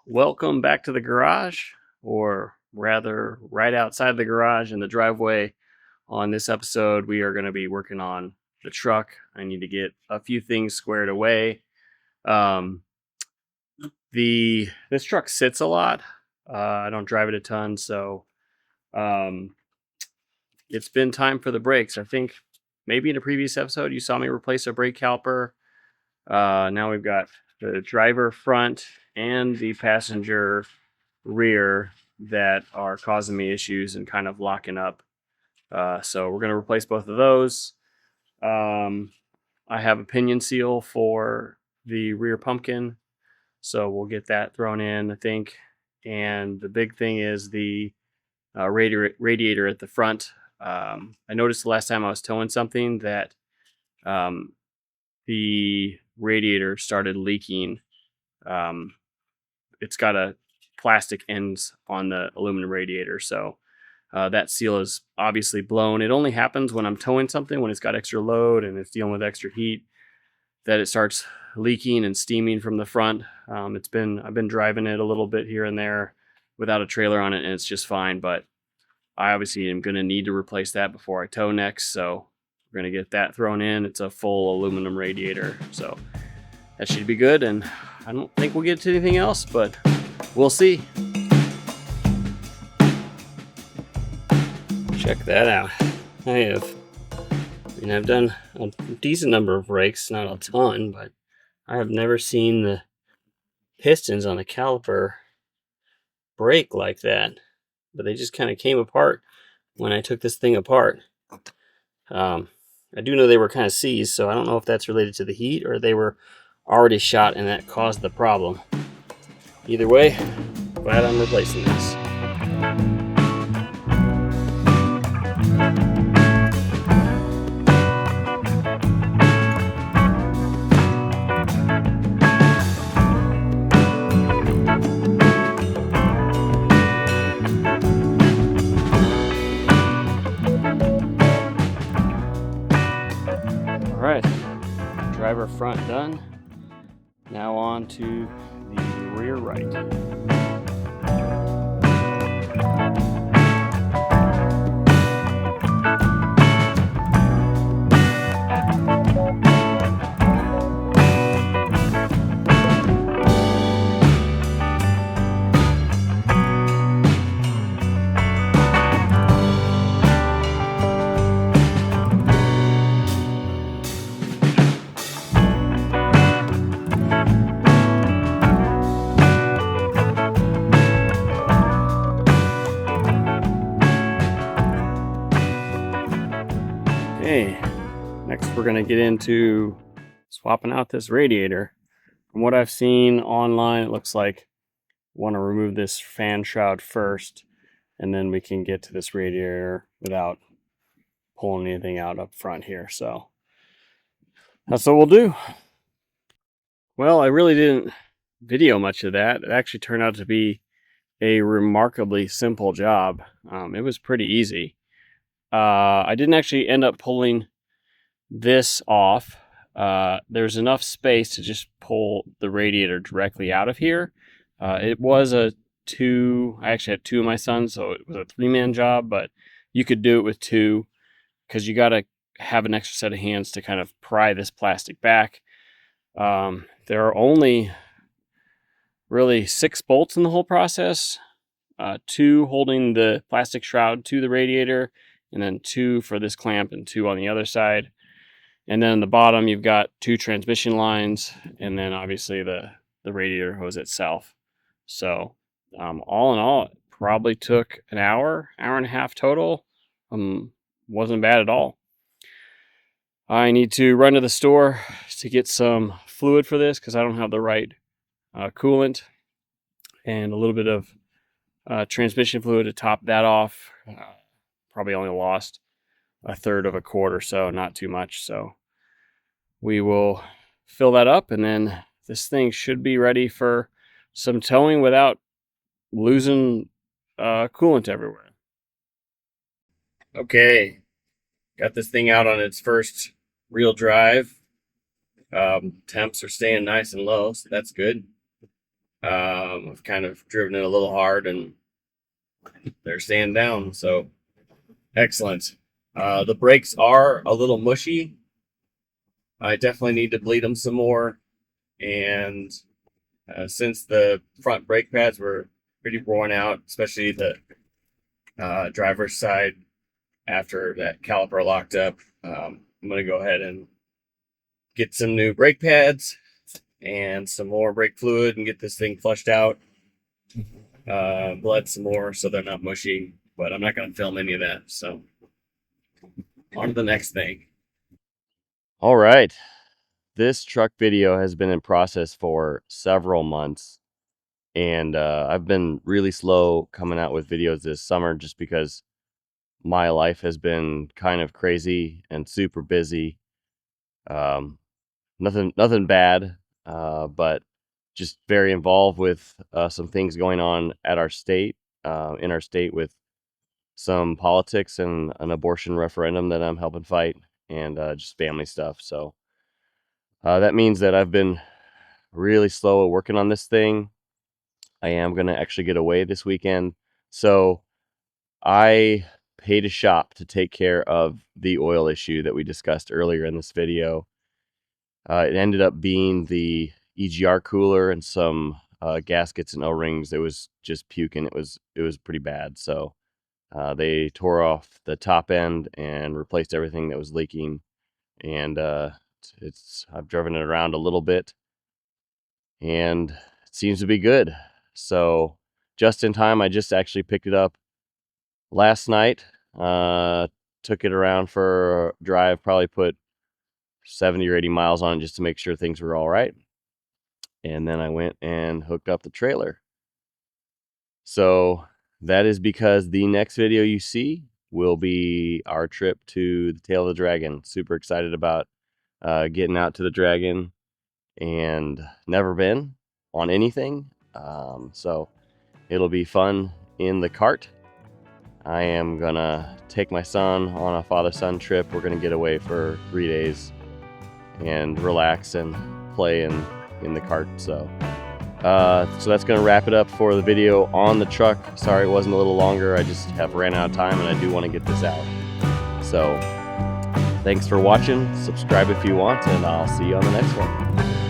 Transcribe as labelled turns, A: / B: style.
A: Welcome back to the garage, or rather, right outside the garage in the driveway. On this episode, we are going to be working on the truck. I need to get a few things squared away. Um, this truck sits a lot. I don't drive it a ton, so um, it's been time for the brakes. I think maybe in a previous episode you saw me replace a brake caliper. Now we've got the driver front and the passenger rear that are causing me issues and kind of locking up. So we're going to replace both of those. I have a pinion seal for the rear pumpkin, so we'll get that thrown in, I think. And the big thing is the radiator at the front. I noticed the last time I was towing something that um, the radiator started leaking. It's got a plastic ends on the aluminum radiator, so that seal is obviously blown. It only happens when I'm towing something, when it's got extra load and it's dealing with extra heat, that it starts leaking and steaming from the front. I've been driving it a little bit here and there without a trailer on it, and it's just fine. But I obviously am going to need to replace that before I tow next, so we're going to get that thrown in. It's a full aluminum radiator, so that should be good. And I don't think we'll get to anything else, but we'll see. Check that out. I've done a decent number of brakes, not a ton, but I have never seen the pistons on a caliper break like that. But they just kind of came apart when I took this thing apart. I do know they were kind of seized, so I don't know if that's related to the heat or they were already shot and that caused the problem. Either way, glad I'm replacing this. Alright, driver front done. Now on to the rear right. Okay, next we're going to get into swapping out this radiator. From what I've seen online, it looks like I want to remove this fan shroud first, and then we can get to this radiator without pulling anything out up front here. So that's what we'll do. Well, I really didn't video much of that. It actually turned out to be a remarkably simple job. It was pretty easy. I didn't actually end up pulling this off. There's enough space to just pull the radiator directly out of here. It was I actually had two of my sons, so it was a 3-man job, but you could do it with 2 because you got to have an extra set of hands to kind of pry this plastic back. There are only really 6 bolts in the whole process, 2 holding the plastic shroud to the radiator, and then 2 for this clamp and 2 on the other side. And then on the bottom, you've got 2 transmission lines, and then obviously the radiator hose itself. So all in all, it probably took an hour and a half total. Wasn't bad at all. I need to run to the store to get some fluid for this because I don't have the right coolant, and a little bit of transmission fluid to top that off. Probably only lost a third of a quart or so, not too much. So we will fill that up, and then this thing should be ready for some towing without losing coolant everywhere. Okay, got this thing out on its first real drive. Temps are staying nice and low, so that's good. I've kind of driven it a little hard and they're staying down, so excellent. The brakes are a little mushy. I definitely need to bleed them some more. And since the front brake pads were pretty worn out, especially the driver's side after that caliper locked up, I'm going to go ahead and get some new brake pads and some more brake fluid and get this thing flushed out. Bled some more so they're not mushy, but I'm not going to film any of that. So on to the next thing. All right. This truck video has been in process for several months, and I've been really slow coming out with videos this summer just because my life has been kind of crazy and super busy. Nothing bad, but just very involved with some things going on at our state, in our state, with some politics and an abortion referendum that I'm helping fight, and just family stuff. So that means that I've been really slow at working on this thing. I am going to actually get away this weekend. So I paid a shop to take care of the oil issue that we discussed earlier in this video. It ended up being the EGR cooler and some gaskets and O-rings. It was just puking. It was pretty bad. So they tore off the top end and replaced everything that was leaking. And I've driven it around a little bit, and it seems to be good. So just in time, I just actually picked it up last night. Took it around for a drive, probably put 70 or 80 miles on it just to make sure things were all right. And then I went and hooked up the trailer. So that is because the next video you see will be our trip to the Tail of the Dragon. Super excited about getting out to the Dragon, and never been on anything. So it'll be fun in the cart. I am gonna take my son on a father-son trip. We're gonna get away for 3 days and relax and play in the cart. So that's gonna wrap it up for the video on the truck. Sorry it wasn't a little longer. I just have ran out of time, and I do want to get this out. So thanks for watching. Subscribe if you want, and I'll see you on the next one.